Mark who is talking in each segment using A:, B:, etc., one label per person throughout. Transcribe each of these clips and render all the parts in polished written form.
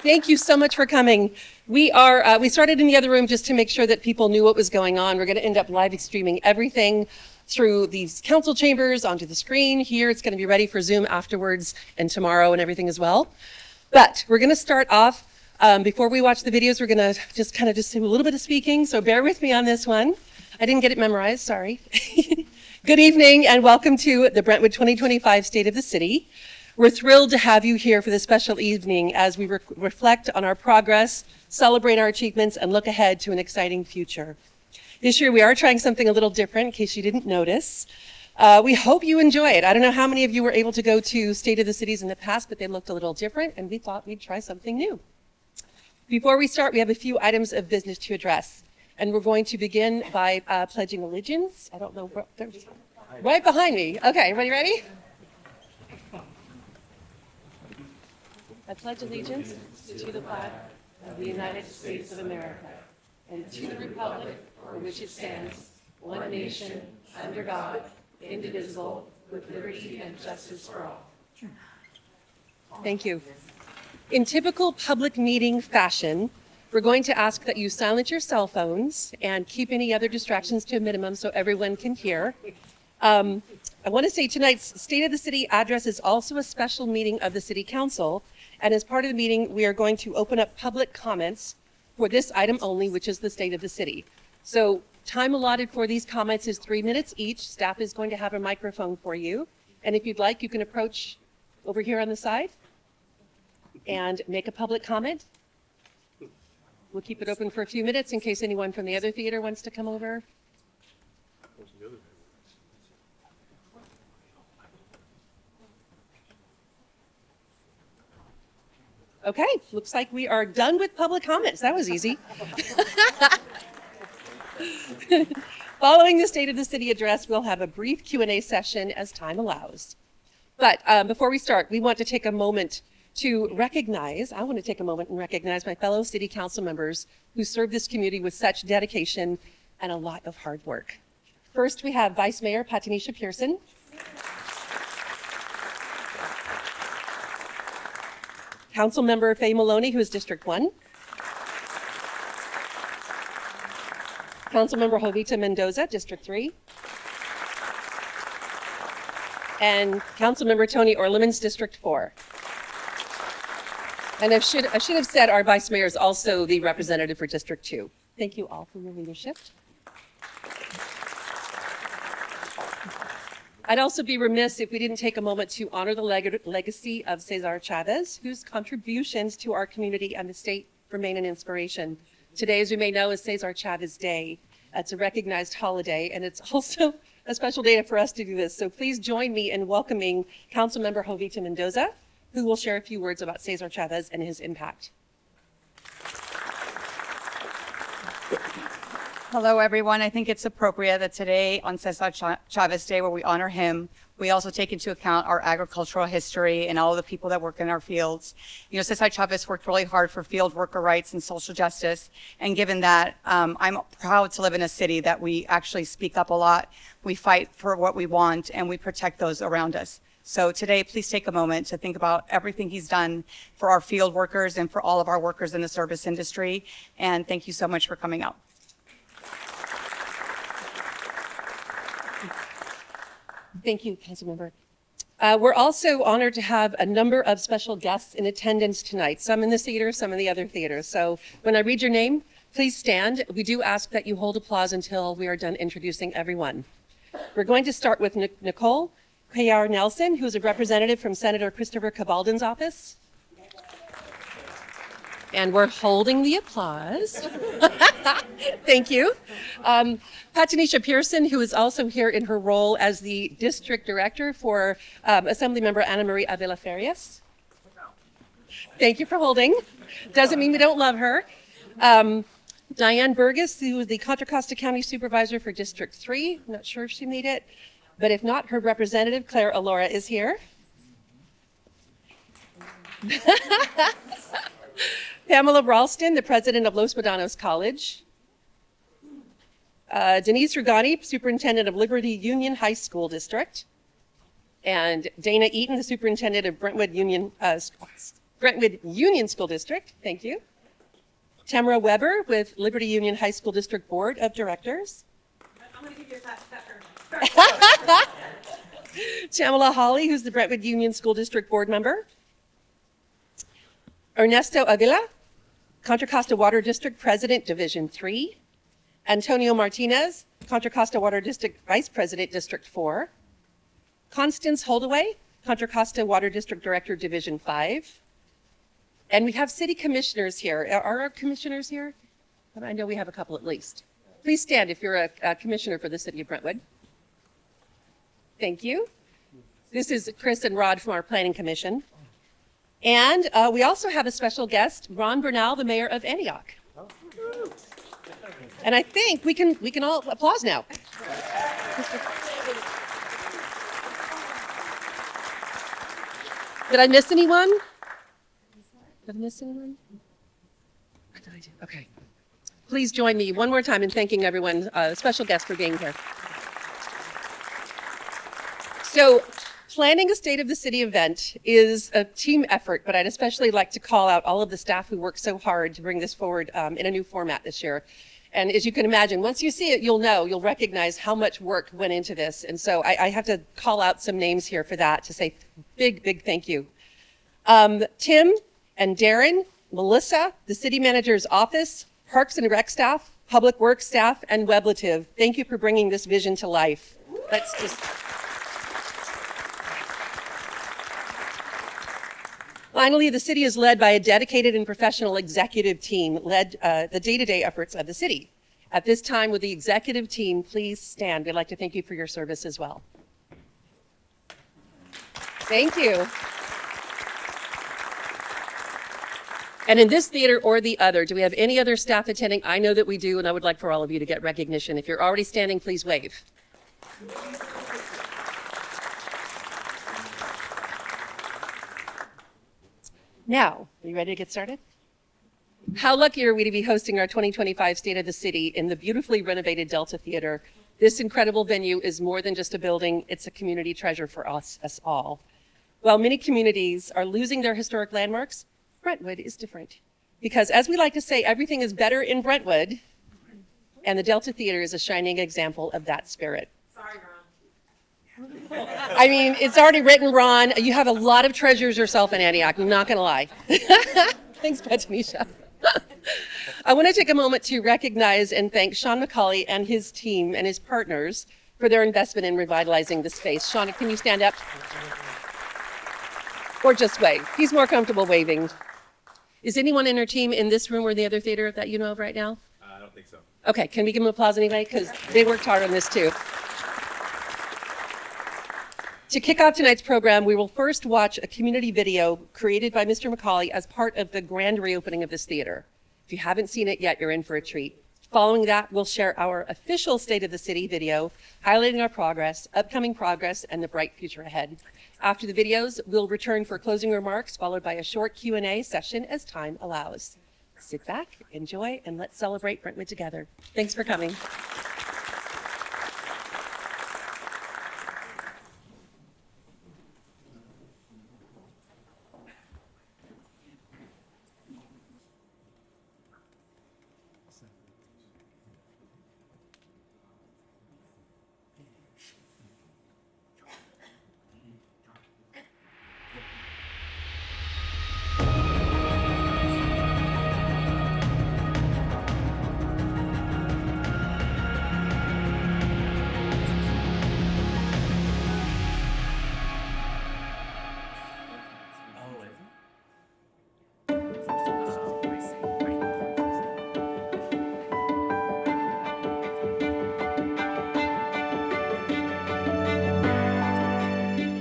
A: Thank you so much for coming. We started in the other room just to make sure that people knew what was going on. We're going to end up live streaming everything through these council chambers onto the screen here. It's going to be ready for Zoom afterwards and tomorrow and everything as well. But we're going to start off, before we watch the videos, we're going to just do a little bit of speaking. So bear with me on this one. I didn't get it memorized, sorry. Good evening and welcome to the Brentwood 2025 State of the City. We're thrilled to have you here for this special evening as we reflect on our progress, celebrate our achievements, and look ahead to an exciting future. This year we are trying something a little different, in case you didn't notice. We hope you enjoy it. I don't know how many of you were able to go to State of the Cities in the past, but they looked a little different, and we thought we'd try something new. Before we start, we have a few items of business to address, and we're going to begin by pledging allegiance. I don't know, right behind me. Okay, everybody ready? I pledge allegiance to the flag of the United States of America and to the republic for which it stands, one nation, under God, indivisible, with liberty and justice for all. Thank you. In typical public meeting fashion, we're going to ask that you silence your cell phones and keep any other distractions to a minimum so everyone can hear. I want to say tonight's State of the City address is also a special meeting of the City Council. And as part of the meeting, we are going to open up public comments for this item only, which is the State of the City. So time allotted for these comments is 3 minutes each. Staff is going to have a microphone for you. And if you'd like, you can approach over here on the side and make a public comment. We'll keep it open for a few minutes in case anyone from the other theater wants to come over. Okay, looks like we are done with public comments. That was easy. Following the State of the City address, we'll have a brief Q&A session as time allows. But before we start, we want to take a moment to recognize, I want to take a moment and recognize my fellow City Council members who serve this community with such dedication and a lot of hard work. First, we have Vice Mayor Patanisha Pearson. Councilmember Faye Maloney, who is District 1. Councilmember Jovita Mendoza, District 3. And Councilmember Tony Orlemans, District 4. And I should have said our Vice Mayor is also the representative for District 2. Thank you all for your leadership. I'd also be remiss if we didn't take a moment to honor the legacy of Cesar Chavez, whose contributions to our community and the state remain an inspiration. Today, as we may know, is Cesar Chavez Day. It's a recognized holiday, and it's also a special day for us to do this. So please join me in welcoming Councilmember Jovita Mendoza, who will share a few words about Cesar Chavez and his impact.
B: Hello, everyone. I think it's appropriate that today, on Cesar Chavez Day, where we honor him, we also take into account our agricultural history and all of the people that work in our fields. You know, Cesar Chavez worked really hard for field worker rights and social justice. And given that, I'm proud to live in a city that we actually speak up a lot. We fight for what we want, and we protect those around us. So today, please take a moment to think about everything he's done for our field workers and for all of our workers in the service industry. And thank you so much for coming out.
A: Thank you, Councilmember. We're also honored to have a number of special guests in attendance tonight, some in this theater, some in the other theaters. So when I read your name, please stand. We do ask that you hold applause until we are done introducing everyone. We're going to start with Nicole Cuellar Nelson, who's a representative from Senator Christopher Cabalden's office. And we're holding the applause. Thank you. Patanisha Pearson, who is also here in her role as the district director for Assemblymember Ana Maria Avila Farias. Thank you for holding. Doesn't mean we don't love her. Diane Burgess, who is the Contra Costa County Supervisor for District 3. I'm not sure if she made it, but if not, her representative, Claire Alora, is here. Pamela Ralston, the president of Los Medanos College. Denise Rugani, superintendent of Liberty Union High School District. And Dana Eaton, the superintendent of Brentwood Union Brentwood Union School District. Thank you. Tamara Weber with Liberty Union High School District Board of Directors.
B: I'm going to give you that first.
A: Chamala Hawley, who's the Brentwood Union School District Board member. Ernesto Avila, Contra Costa Water District President, Division 3. Antonio Martinez, Contra Costa Water District Vice President, District 4. Constance Holdaway, Contra Costa Water District Director, Division 5. And we have city commissioners here. Are our commissioners here? I know we have a couple at least. Please stand if you're a commissioner for the city of Brentwood. Thank you. This is Chris and Rod from our Planning Commission. And we also have a special guest, Ron Bernal, the mayor of Antioch. And I think we can all applause now. Did I miss anyone? Did I miss anyone? What did I do? Okay. Please join me one more time in thanking everyone, special guests for being here. So planning a State of the City event is a team effort, but I'd especially like to call out all of the staff who worked so hard to bring this forward in a new format this year. And as you can imagine, once you see it, you'll recognize how much work went into this. And so I have to call out some names here for that to say big thank you. Tim and Darren, Melissa, the city manager's office, Parks and Rec staff, Public Works staff, and Weblative, thank you for bringing this vision to life. Let's just... Finally, the city is led by a dedicated and professional executive team, led the day-to-day efforts of the city. At this time, would the executive team please stand? We'd like to thank you for your service as well. Thank you. And in this theater or the other, do we have any other staff attending? I know that we do, and I would like for all of you to get recognition. If you're already standing, please wave. Now, are you ready to get started? How lucky are we to be hosting our 2025 State of the City in the beautifully renovated Delta Theater? This incredible venue is more than just a building, it's a community treasure for us all. While many communities are losing their historic landmarks, Brentwood is different. Because as we like to say, everything is better in Brentwood, and the Delta Theater is a shining example of that spirit.
B: Sorry, Ron.
A: I mean, it's already written, Ron. You have a lot of treasures yourself in Antioch, I'm not gonna lie. Thanks, Betanisha. I want to take a moment to recognize and thank Sean McCauley and his team and his partners for their investment in revitalizing the space. Sean, can you stand up? Or just wave. He's more comfortable waving. Is anyone in your team in this room or the other theater that you know of right now?
C: I don't think so.
A: Okay, can we give them applause anyway? Because they worked hard on this too. To kick off tonight's program, we will first watch a community video created by Mr. McCauley as part of the grand reopening of this theater. If you haven't seen it yet, you're in for a treat. Following that, we'll share our official State of the City video, highlighting our progress, upcoming progress, and the bright future ahead. After the videos, we'll return for closing remarks, followed by a short Q&A session as time allows. Sit back, enjoy, and let's celebrate Brentwood together. Thanks for coming.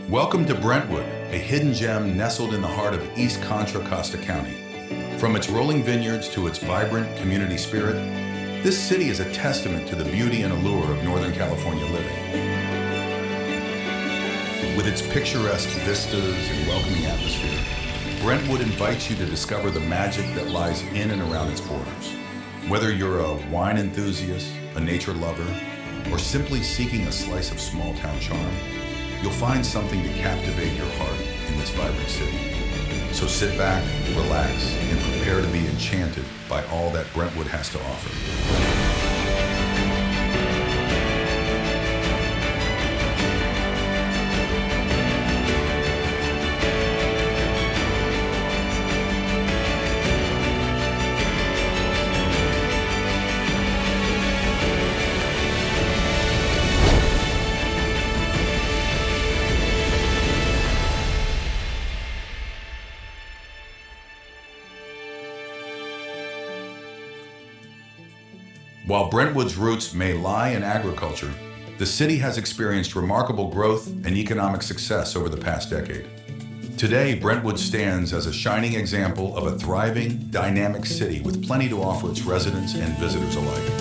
D: Welcome to Brentwood, a hidden gem nestled in the heart of East Contra Costa County. From its rolling vineyards to its vibrant community spirit, this city is a testament to the beauty and allure of Northern California living. With its picturesque vistas and welcoming atmosphere, Brentwood invites you to discover the magic that lies in and around its borders. Whether you're a wine enthusiast, a nature lover, or simply seeking a slice of small-town charm, you'll find something to captivate your heart in this vibrant city. So sit back, relax, and prepare to be enchanted by all that Brentwood has to offer. While Brentwood's roots may lie in agriculture, the city has experienced remarkable growth and economic success over the past decade. Today, Brentwood stands as a shining example of a thriving, dynamic city with plenty to offer its residents and visitors alike.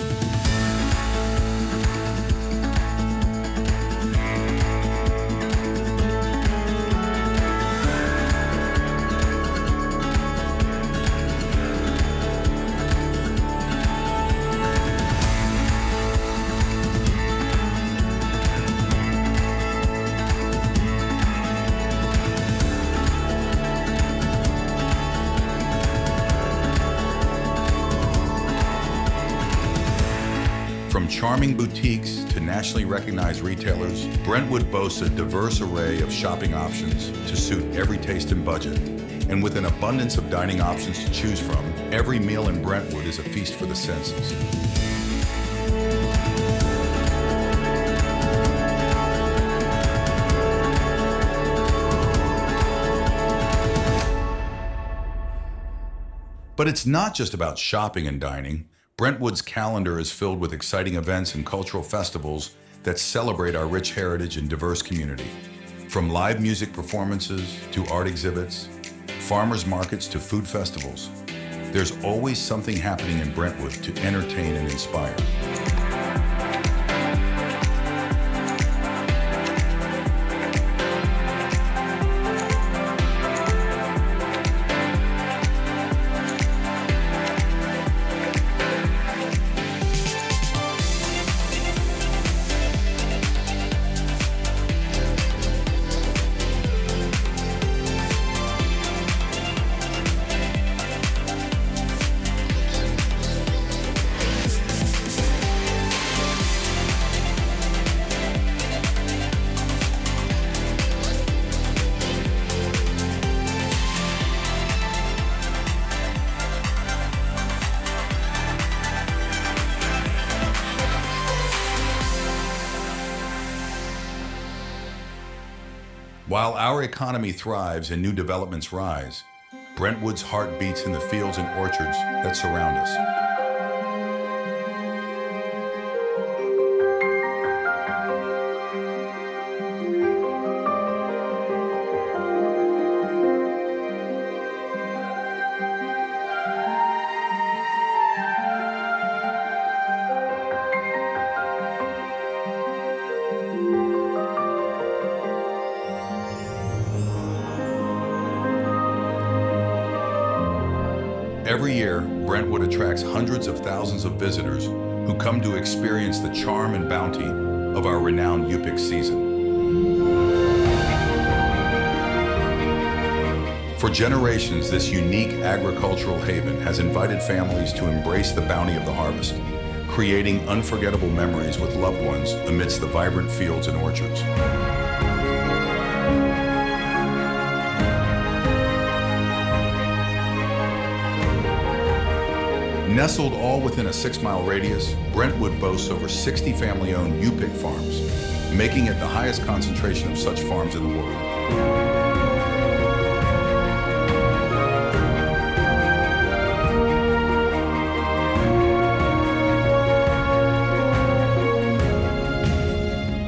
D: From charming boutiques to nationally recognized retailers, Brentwood boasts a diverse array of shopping options to suit every taste and budget. And with an abundance of dining options to choose from, every meal in Brentwood is a feast for the senses. But it's not just about shopping and dining. Brentwood's calendar is filled with exciting events and cultural festivals that celebrate our rich heritage and diverse community. From live music performances to art exhibits, farmers markets to food festivals, there's always something happening in Brentwood to entertain and inspire. While our economy thrives and new developments rise, Brentwood's heart beats in the fields and orchards that surround us. Every year, Brentwood attracts hundreds of thousands of visitors who come to experience the charm and bounty of our renowned Yupik season. For generations, this unique agricultural haven has invited families to embrace the bounty of the harvest, creating unforgettable memories with loved ones amidst the vibrant fields and orchards. Nestled all within a 6-mile radius, Brentwood boasts over 60 family-owned Yupik farms, making it the highest concentration of such farms in the world.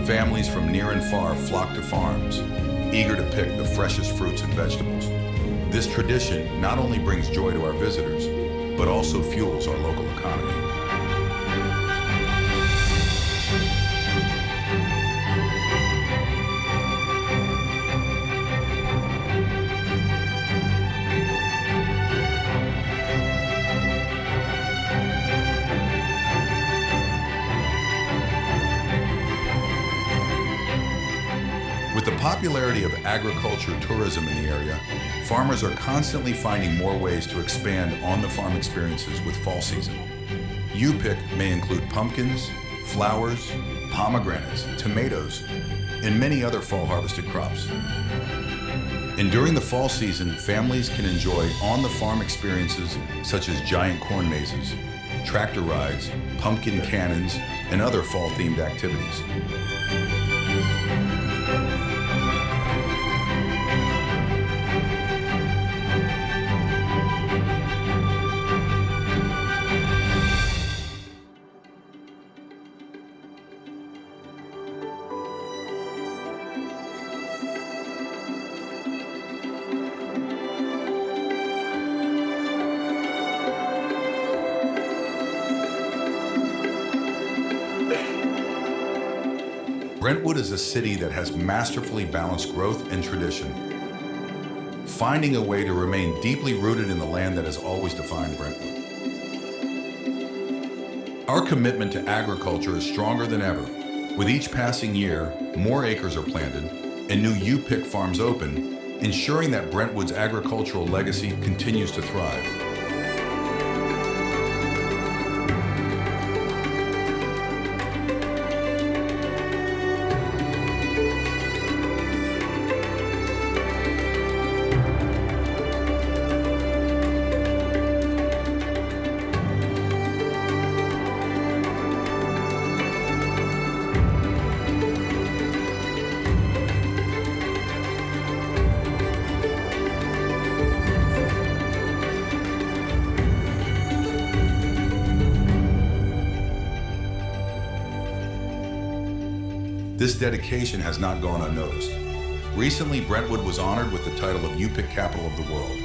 D: Families from near and far flock to farms, eager to pick the freshest fruits and vegetables. This tradition not only brings joy to our visitors, but also fuels our local economy. With the popularity of agriculture tourism in the area, farmers are constantly finding more ways to expand on-the-farm experiences with fall season. U-pick may include pumpkins, flowers, pomegranates, tomatoes, and many other fall harvested crops. And during the fall season, families can enjoy on-the-farm experiences such as giant corn mazes, tractor rides, pumpkin cannons, and other fall-themed activities. Brentwood is a city that has masterfully balanced growth and tradition, finding a way to remain deeply rooted in the land that has always defined Brentwood. Our commitment to agriculture is stronger than ever. With each passing year, more acres are planted and new U-pick farms open, ensuring that Brentwood's agricultural legacy continues to thrive. This dedication has not gone unnoticed. Recently, Brentwood was honored with the title of U-pick Capital of the World,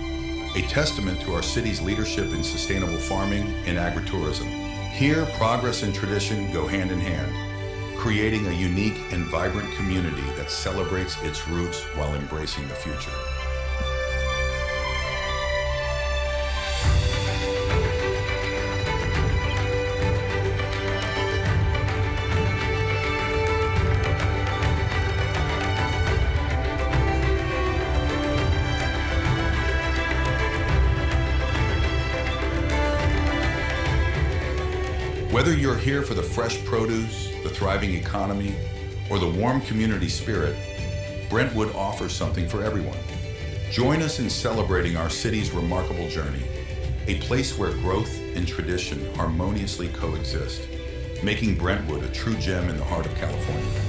D: a testament to our city's leadership in sustainable farming and agritourism. Here, progress and tradition go hand in hand, creating a unique and vibrant community that celebrates its roots while embracing the future. Whether you're here for the fresh produce, the thriving economy, or the warm community spirit, Brentwood offers something for everyone. Join us in celebrating our city's remarkable journey, a place where growth and tradition harmoniously coexist, making Brentwood a true gem in the heart of California.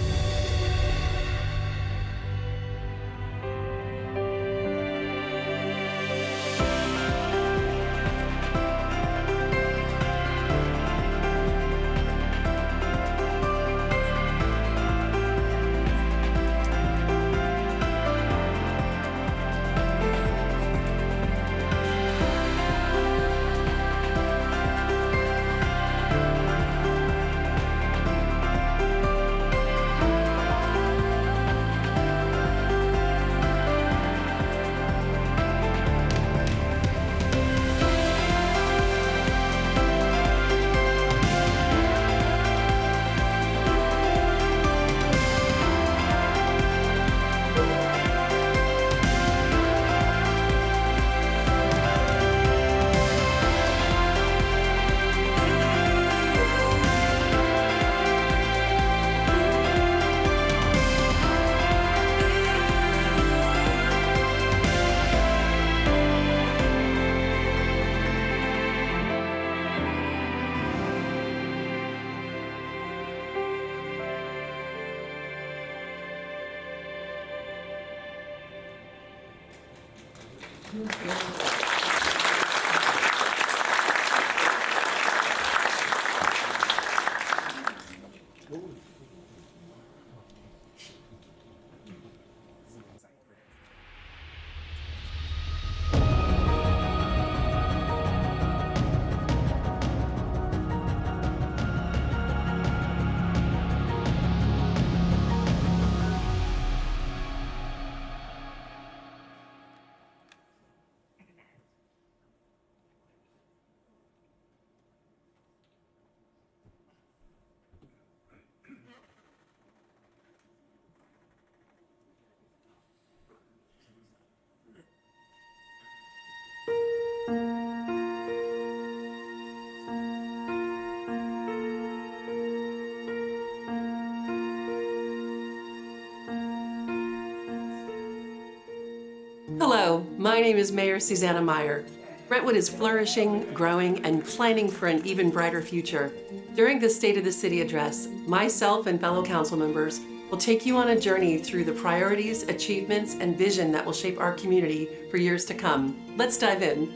A: Hello, my name is Mayor Susannah Meyer. Brentwood is flourishing, growing, and planning for an even brighter future. During the State of the City address, myself and fellow council members will take you on a journey through the priorities, achievements, and vision that will shape our community for years to come. Let's dive in.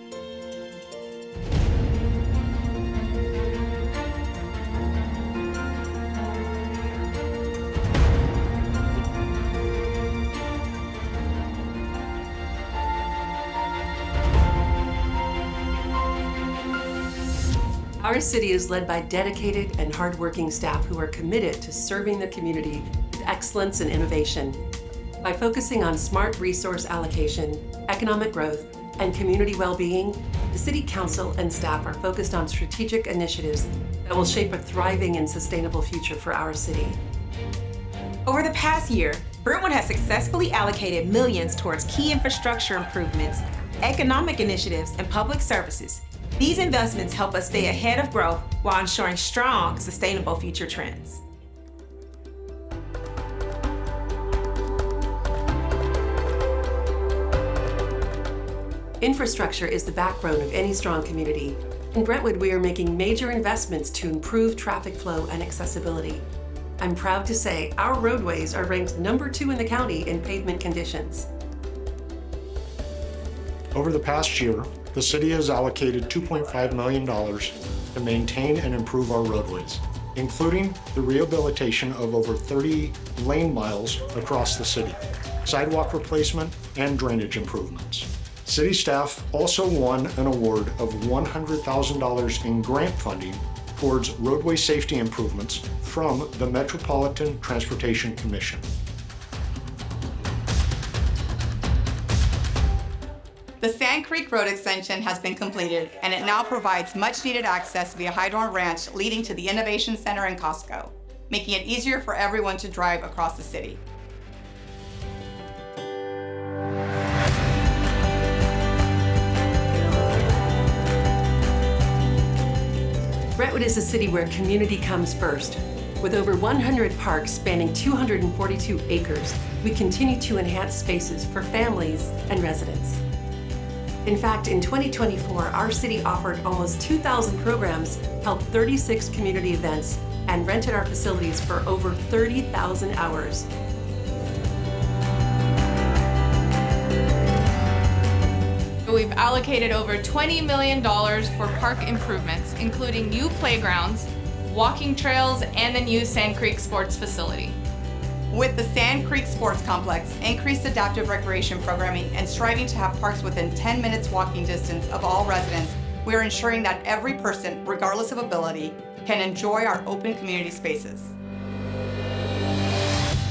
A: Our city is led by dedicated and hardworking staff who are committed to serving the community with excellence and innovation. By focusing on smart resource allocation, economic growth, and community well-being, the City Council and staff are focused on strategic initiatives that will shape a thriving and sustainable future for our city.
C: Over the past year, Brentwood has successfully allocated millions towards key infrastructure improvements, economic initiatives, and public services. These investments help us stay ahead of growth while ensuring strong, sustainable future trends.
A: Infrastructure is the backbone of any strong community. In Brentwood, we are making major investments to improve traffic flow and accessibility. I'm proud to say our roadways are ranked #2 in the county in pavement conditions.
E: Over the past year, the city has allocated $2.5 million to maintain and improve our roadways, including the rehabilitation of over 30 lane miles across the city, sidewalk replacement, and drainage improvements. City staff also won an award of $100,000 in grant funding towards roadway safety improvements from the Metropolitan Transportation Commission.
B: The Sand Creek Road extension has been completed, and it now provides much-needed access via Hydron Ranch leading to the Innovation Center and Costco, making it easier for everyone to drive across the city.
A: Brentwood is a city where community comes first. With over 100 parks spanning 242 acres, we continue to enhance spaces for families and residents. In fact, in 2024, our city offered almost 2,000 programs, held 36 community events, and rented our facilities for over 30,000 hours.
F: We've allocated over $20 million for park improvements, including new playgrounds, walking trails, and the new Sand Creek Sports Facility.
B: With the Sand Creek Sports Complex, increased adaptive recreation programming, and striving to have parks within 10 minutes walking distance of all residents, we are ensuring that every person, regardless of ability, can enjoy our open community spaces.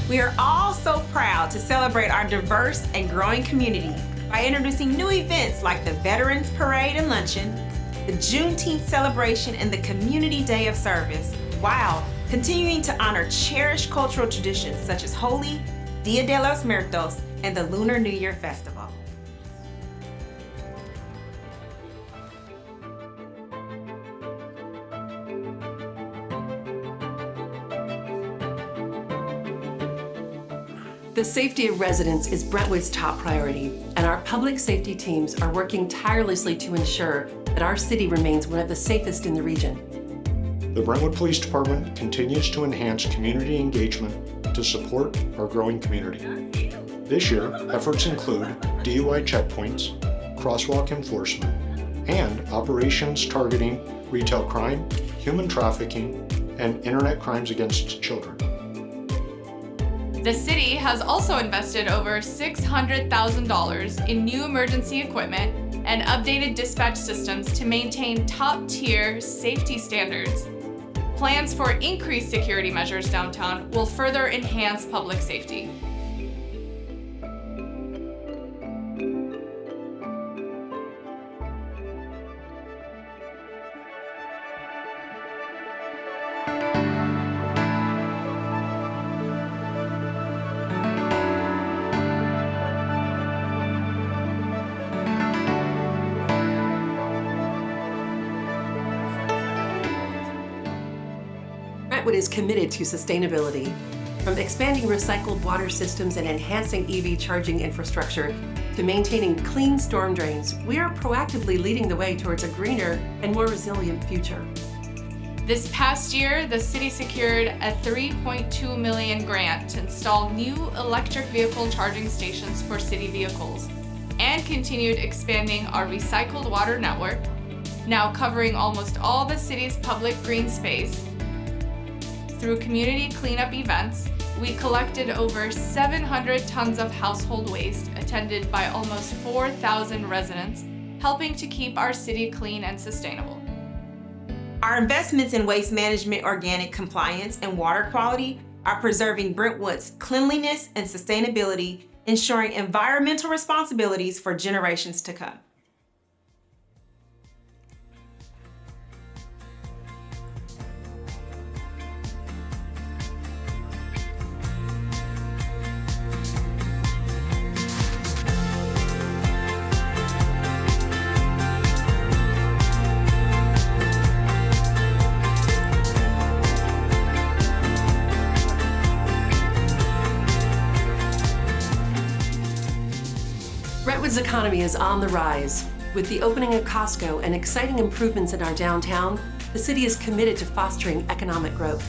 C: We are all so proud to celebrate our diverse and growing community by introducing new events like the Veterans Parade and Luncheon, the Juneteenth celebration, and the Community Day of Service, while continuing to honor cherished cultural traditions such as Holi, Dia de los Muertos, and the Lunar New Year Festival.
A: The safety of residents is Brentwood's top priority, and our public safety teams are working tirelessly to ensure that our city remains one of the safest in the region.
E: The Brentwood Police Department continues to enhance community engagement to support our growing community. This year, efforts include DUI checkpoints, crosswalk enforcement, and operations targeting retail crime, human trafficking, and internet crimes against children.
F: The city has also invested over $600,000 in new emergency equipment and updated dispatch systems to maintain top-tier safety standards. Plans for increased security measures downtown will further enhance public safety.
A: Brentwood is committed to sustainability. From expanding recycled water systems and enhancing EV charging infrastructure to maintaining clean storm drains, we are proactively leading the way towards a greener and more resilient future.
F: This past year, the city secured a $3.2 million grant to install new electric vehicle charging stations for city vehicles, and continued expanding our recycled water network, now covering almost all the city's public green space. Through community cleanup events, we collected over 700 tons of household waste, attended by almost 4,000 residents, helping to keep our city clean and sustainable.
C: Our investments in waste management, organic compliance, and water quality are preserving Brentwood's cleanliness and sustainability, ensuring environmental responsibilities for generations to come.
A: Brentwood's economy is on the rise. With the opening of Costco and exciting improvements in our downtown, the city is committed to fostering economic growth.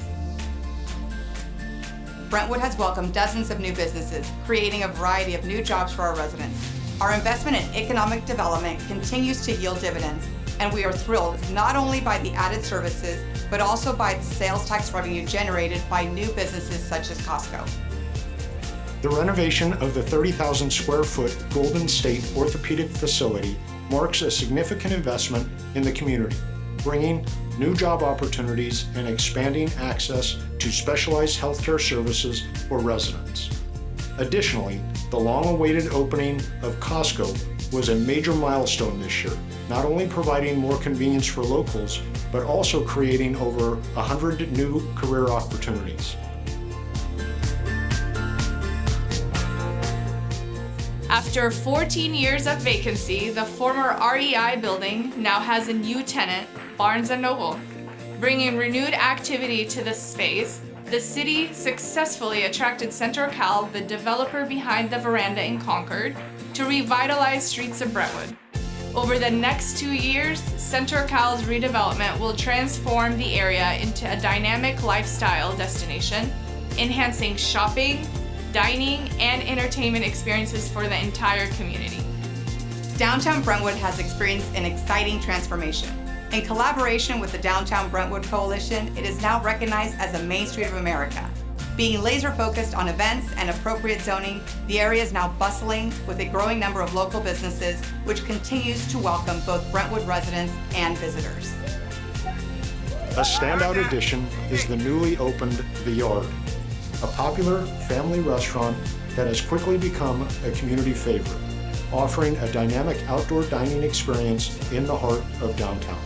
B: Brentwood has welcomed dozens of new businesses, creating a variety of new jobs for our residents. Our investment in economic development continues to yield dividends, and we are thrilled not only by the added services, but also by the sales tax revenue generated by new businesses such as Costco.
E: The renovation of the 30,000 square foot Golden State Orthopedic Facility marks a significant investment in the community, bringing new job opportunities and expanding access to specialized healthcare services for residents. Additionally, the long-awaited opening of Costco was a major milestone this year, not only providing more convenience for locals, but also creating over 100 new career opportunities.
F: After 14 years of vacancy, the former REI building now has a new tenant, Barnes & Noble. Bringing renewed activity to the space, the city successfully attracted CenterCal, the developer behind the Veranda in Concord, to revitalize streets of Brentwood. Over the next 2 years, CenterCal's redevelopment will transform the area into a dynamic lifestyle destination, enhancing shopping, dining, and entertainment experiences for the entire community.
B: Downtown Brentwood has experienced an exciting transformation. In collaboration with the Downtown Brentwood Coalition, it is now recognized as a Main Street of America. Being laser-focused on events and appropriate zoning, the area is now bustling with a growing number of local businesses, which continues to welcome both Brentwood residents and visitors.
E: A standout addition is the newly opened The Yard, a popular family restaurant that has quickly become a community favorite, offering a dynamic outdoor dining experience in the heart of downtown.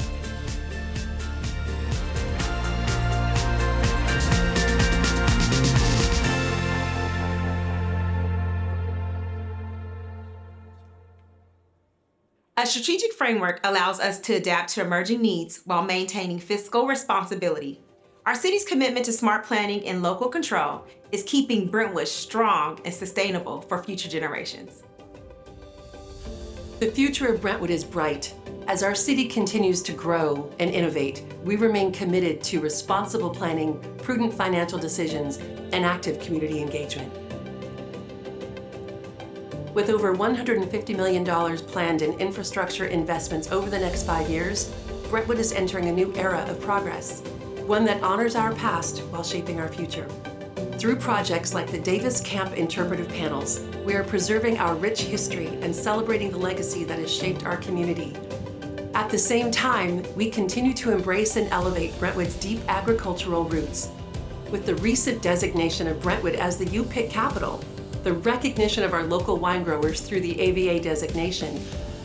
C: A strategic framework allows us to adapt to emerging needs while maintaining fiscal responsibility. Our city's commitment to smart planning and local control is keeping Brentwood strong and sustainable for future generations.
A: The future of Brentwood is bright. As our city continues to grow and innovate, we remain committed to responsible planning, prudent financial decisions, and active community engagement. With over $150 million planned in infrastructure investments over the next 5 years, Brentwood is entering a new era of progress, one that honors our past while shaping our future. Through projects like the Davis Camp Interpretive Panels, we are preserving our rich history and celebrating the legacy that has shaped our community. At the same time, we continue to embrace and elevate Brentwood's deep agricultural roots. With the recent designation of Brentwood as the U-Pick capital, the recognition of our local wine growers through the AVA designation,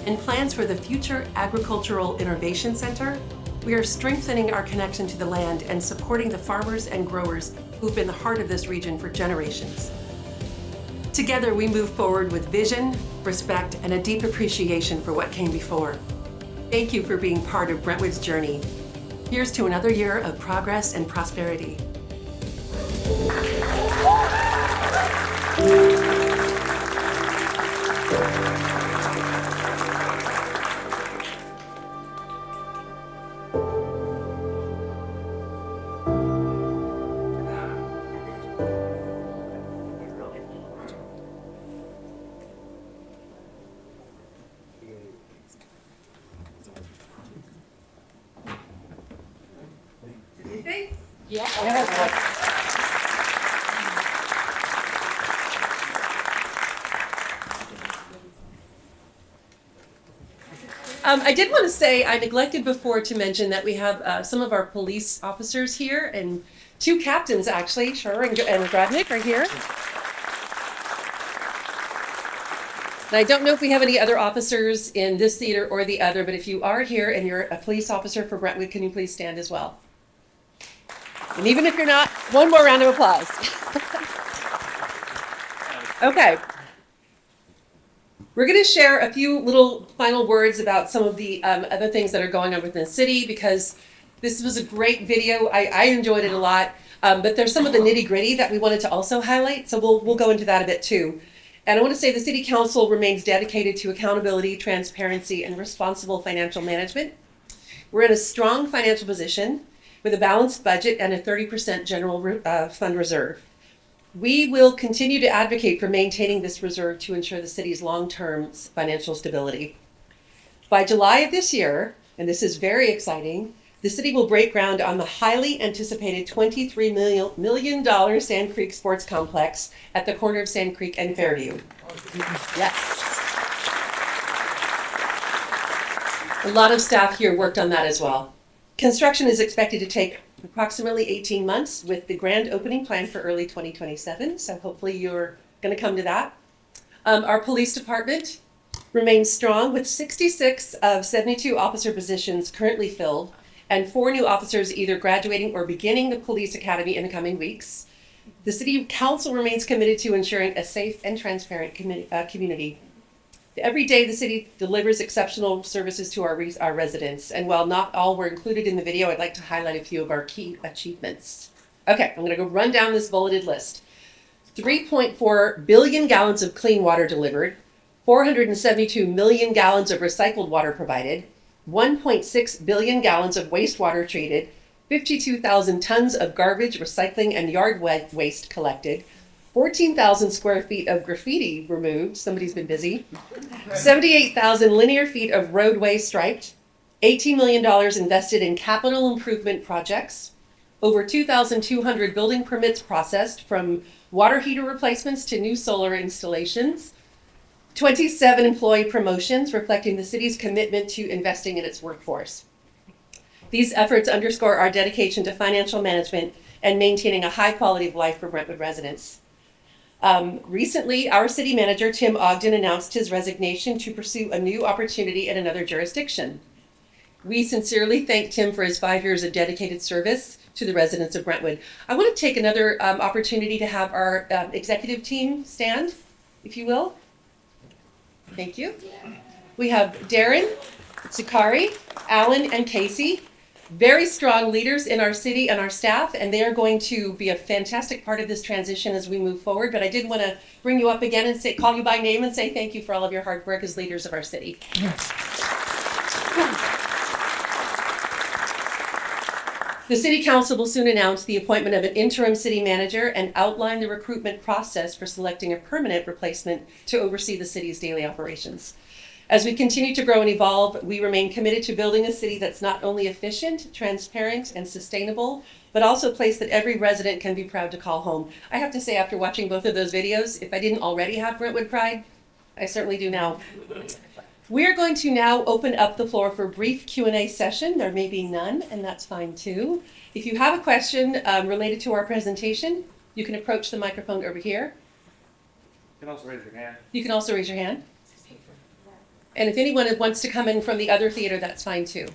A: and plans for the future Agricultural Innovation Center, we are strengthening our connection to the land and supporting the farmers and growers who've been the heart of this region for generations. Together, we move forward with vision, respect, and a deep appreciation for what came before. Thank you for being part of Brentwood's journey. Here's to another year of progress and prosperity. I did want to say, I neglected before to mention that we have some of our police officers here and two captains, actually, Schur and Gradnick are here. And I don't know if we have any other officers in this theater or the other, but if you are here and you're a police officer for Brentwood, can you please stand as well? And even if you're not, one more round of applause. Okay. We're going to share a few little final words about some of the other things that are going on within the city, because this was a great video. I enjoyed it a lot, but there's some of the nitty gritty that we wanted to also highlight. So we'll go into that a bit too. And I want to say the City Council remains dedicated to accountability, transparency, and responsible financial management. We're in a strong financial position with a balanced budget and a 30% general fund reserve. We will continue to advocate for maintaining this reserve to ensure the city's long-term financial stability. By July of this year, and this is very exciting, the city will break ground on the highly anticipated $23 million Sand Creek Sports Complex at the corner of Sand Creek and Fairview. Yes. A lot of staff here worked on that as well. Construction is expected to take approximately 18 months with the grand opening planned for early 2027. So hopefully you're going to come to that. Our police department remains strong with 66 of 72 officer positions currently filled and 4 new officers either graduating or beginning the police academy in the coming weeks. The City Council remains committed to ensuring a safe and transparent community. Every day, the city delivers exceptional services to our residents. And while not all were included in the video, I'd like to highlight a few of our key achievements. Okay, I'm going to go run down this bulleted list. 3.4 billion gallons of clean water delivered, 472 million gallons of recycled water provided, 1.6 billion gallons of wastewater treated, 52,000 tons of garbage, recycling, and yard waste collected, 14,000 square feet of graffiti removed, somebody's been busy, 78,000 linear feet of roadway striped, $18 million invested in capital improvement projects, over 2,200 building permits processed from water heater replacements to new solar installations, 27 employee promotions reflecting the city's commitment to investing in its workforce. These efforts underscore our dedication to financial management and maintaining a high quality of life for Brentwood residents. Recently, our city manager, Tim Ogden, announced his resignation to pursue a new opportunity in another jurisdiction. We sincerely thank Tim for his 5 years of dedicated service to the residents of Brentwood. I want to take another opportunity to have our executive team stand, if you will. Thank you. We have Darren, Sakari, Alan, and Casey. Very strong leaders in our city and our staff, and they are going to be a fantastic part of this transition as we move forward. But I did want to bring you up again and call you by name and say thank you for all of your hard work as leaders of our city. The City Council will soon announce the appointment of an interim city manager and outline the recruitment process for selecting a permanent replacement to oversee the city's daily operations. As we continue to grow and evolve, we remain committed to building a city that's not only efficient, transparent, and sustainable, but also a place that every resident can be proud to call home. I have to say, after watching both of those videos, if I didn't already have Brentwood pride, I certainly do now. We are going to now open up the floor for a brief Q&A session. There may be none, and that's fine too. If you have a question related to our presentation, you can approach the microphone over here.
G: You can also raise your hand.
A: You can also raise your hand. And if anyone wants to come in from the other theater, that's fine too.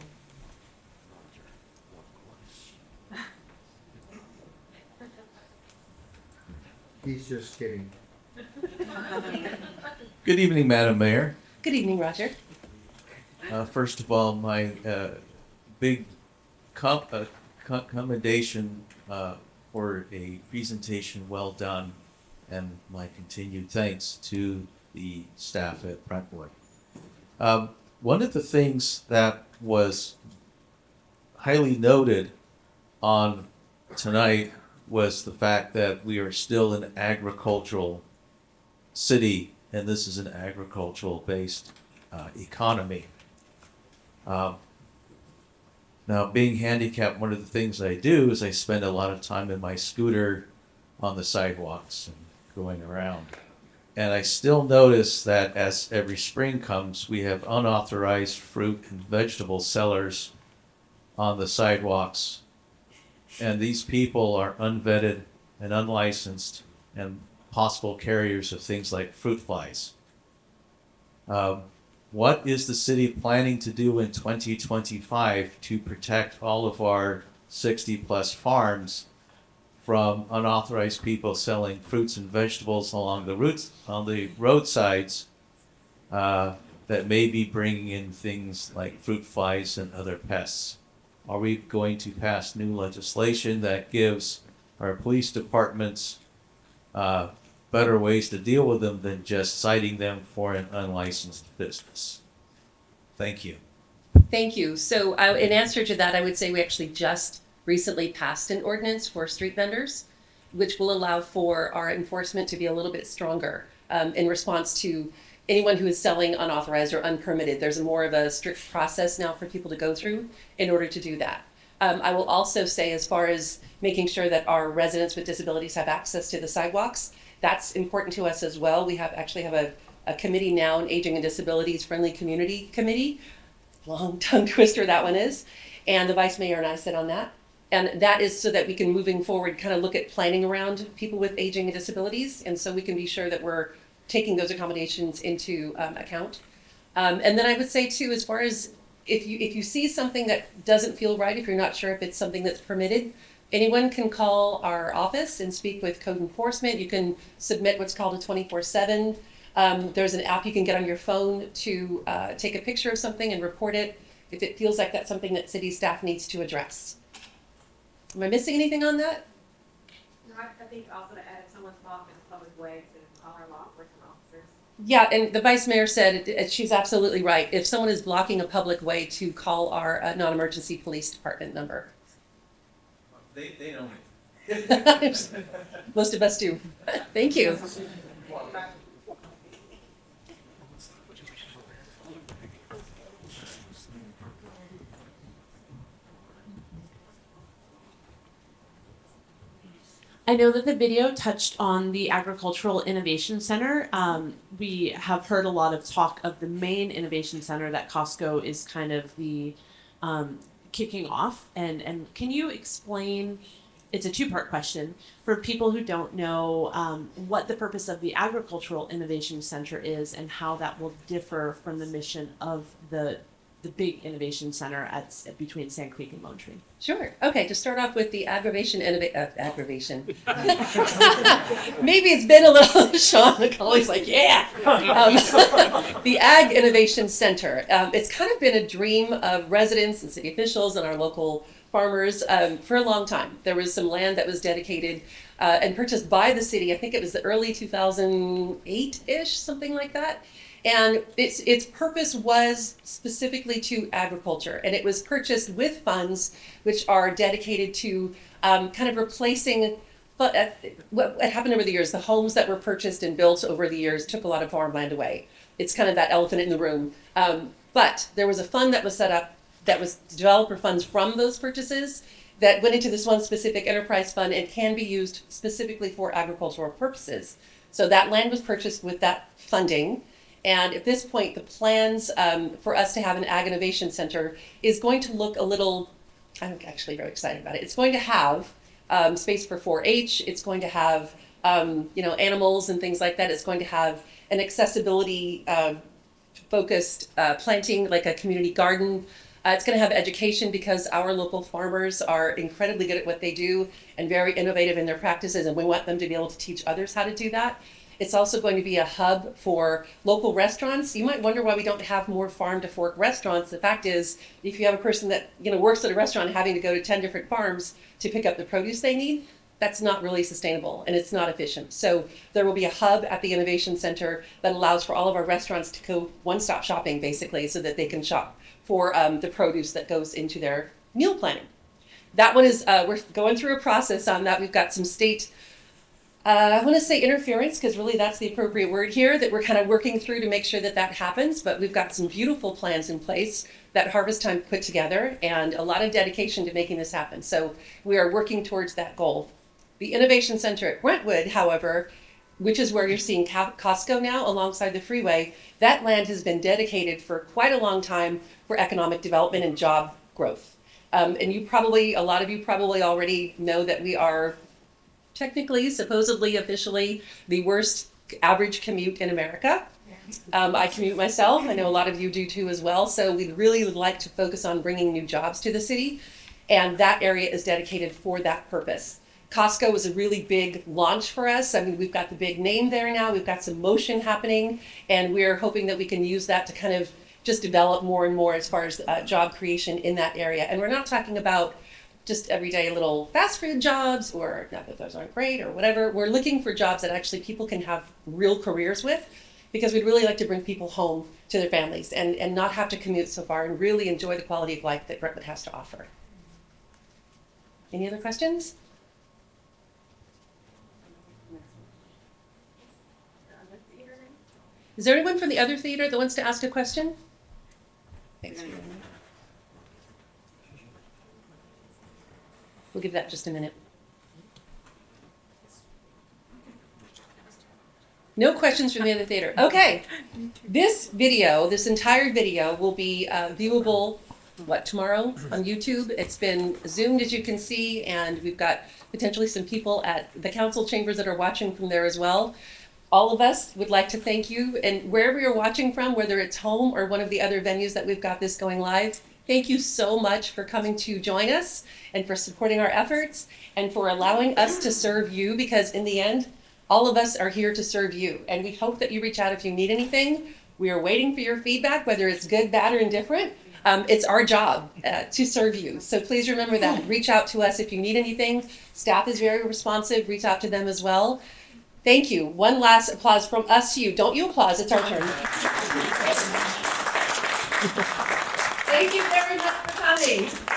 H: He's just kidding.
G: Good evening, Madam Mayor.
A: Good evening, Roger.
G: First of all, my big commendation for a presentation well done. and my continued thanks to the staff at Brentwood. One of the things that was highly noted on tonight was the fact that we are still an agricultural city, and this is an agricultural-based economy. Now, being handicapped, one of the things I do is I spend a lot of time in my scooter on the sidewalks and going around. And I still notice that as every spring comes, we have unauthorized fruit and vegetable sellers on the sidewalks. And these people are unvetted and unlicensed and possible carriers of things like fruit flies. What is the city planning to do in 2025 to protect all of our 60-plus farms from unauthorized people selling fruits and vegetables along the routes on the roadsides that may be bringing in things like fruit flies and other pests? Are we going to pass new legislation that gives our police departments better ways to deal with them than just citing them for an unlicensed business? Thank you.
A: Thank you. So in answer to that, I would say we actually just recently passed an ordinance for street vendors, which will allow for our enforcement to be a little bit stronger in response to anyone who is selling unauthorized or unpermitted. There's more of a strict process now for people to go through in order to do that. I will also say, as far as making sure that our residents with disabilities have access to the sidewalks, that's important to us as well. We actually have a committee now, an Aging and Disabilities Friendly Community Committee. Long tongue twister that one is. And the Vice Mayor and I sit on that. And that is so that we can, moving forward, kind of look at planning around people with aging and disabilities. And so we can be sure that we're taking those accommodations into account. And then I would say too, as far as if you see something that doesn't feel right, if you're not sure if it's something that's permitted, anyone can call our office and speak with code enforcement. You can submit what's called a 24/7. There's an app you can get on your phone to take a picture of something and report it if it feels like that's something that city staff needs to address. Am I missing anything on that?
I: No, I think also to add, if someone's blocking a public way, to call our law enforcement officers.
A: Yeah, and the Vice Mayor said, she's absolutely right. If someone is blocking a public way, to call our non-emergency police department number.
G: They don't.
A: Most of us do. Thank you.
J: I know that the video touched on the Agricultural Innovation Center. We have heard a lot of talk of the main innovation center that Costco is kind of the kicking off. And can you explain, it's a two-part question, for people who don't know what the purpose of the Agricultural Innovation Center is and how that will differ from the mission of the big innovation center between Sand Creek and Lone Tree?
A: Sure. Okay, to start off with the aggravation. Maybe it's been a little, Sean McCauley's like, yeah. The Ag Innovation Center. It's kind of been a dream of residents and city officials and our local farmers for a long time. There was some land that was dedicated and purchased by the city. I think it was the early 2008-ish, something like that. And its purpose was specifically to agriculture, and it was purchased with funds which are dedicated to kind of replacing what happened over the years. The homes that were purchased and built over the years took a lot of farmland away. It's kind of that elephant in the room. But there was a fund that was set up that was developer funds from those purchases that went into this one specific enterprise fund and can be used specifically for agricultural purposes. So that land was purchased with that funding. And at this point, the plans for us to have an Ag Innovation Center is going to look a little, I'm actually very excited about it. It's going to have space for 4-H. It's going to have, animals and things like that. It's going to have an accessibility focused planting, like a community garden. It's going to have education because our local farmers are incredibly good at what they do and very innovative in their practices, and we want them to be able to teach others how to do that. It's also going to be a hub for local restaurants. You might wonder why we don't have more farm to fork restaurants. The fact is, if you have a person that works at a restaurant having to go to 10 different farms to pick up the produce they need, that's not really sustainable and it's not efficient. So there will be a hub at the Innovation Center that allows for all of our restaurants to go one-stop shopping, basically, so that they can shop for the produce that goes into their meal planning. That one is, we're going through a process on that. We've got some state, I want to say interference, because really that's the appropriate word here, that we're kind of working through to make sure that that happens. But we've got some beautiful plans in place that Harvest Time put together and a lot of dedication to making this happen. So we are working towards that goal. The Innovation Center at Brentwood, however, which is where you're seeing Costco now alongside the freeway, that land has been dedicated for quite a long time for economic development and job growth. And a lot of you probably already know that we are technically, supposedly, officially, the worst average commute in America. I commute myself. I know a lot of you do too as well. So we really would like to focus on bringing new jobs to the city. And that area is dedicated for that purpose. Costco was a really big launch for us. I mean, we've got the big name there now. We've got some motion happening. And we're hoping that we can use that to kind of just develop more and more as far as job creation in that area. And we're not talking about just everyday little fast food jobs, or not that those aren't great or whatever. We're looking for jobs that actually people can have real careers with, because we'd really like to bring people home to their families and not have to commute so far and really enjoy the quality of life that Brentwood has to offer. Any other questions? Is there anyone from the other theater that wants to ask a question? Thanks. We'll give that just a minute. No questions from the other theater. Okay. This entire video will be viewable, tomorrow on YouTube. It's been zoomed, as you can see, and we've got potentially some people at the council chambers that are watching from there as well. All of us would like to thank you, and wherever you're watching from, whether it's home or one of the other venues that we've got this going live, thank you so much for coming to join us and for supporting our efforts and for allowing us to serve you, because in the end, all of us are here to serve you. And we hope that you reach out if you need anything. We are waiting for your feedback, whether it's good, bad, or indifferent. It's our job to serve you. So please remember that. Reach out to us if you need anything. Staff is very responsive. Reach out to them as well. Thank you. One last applause from us to you. Don't you applause, it's our turn. Thank you very much for coming.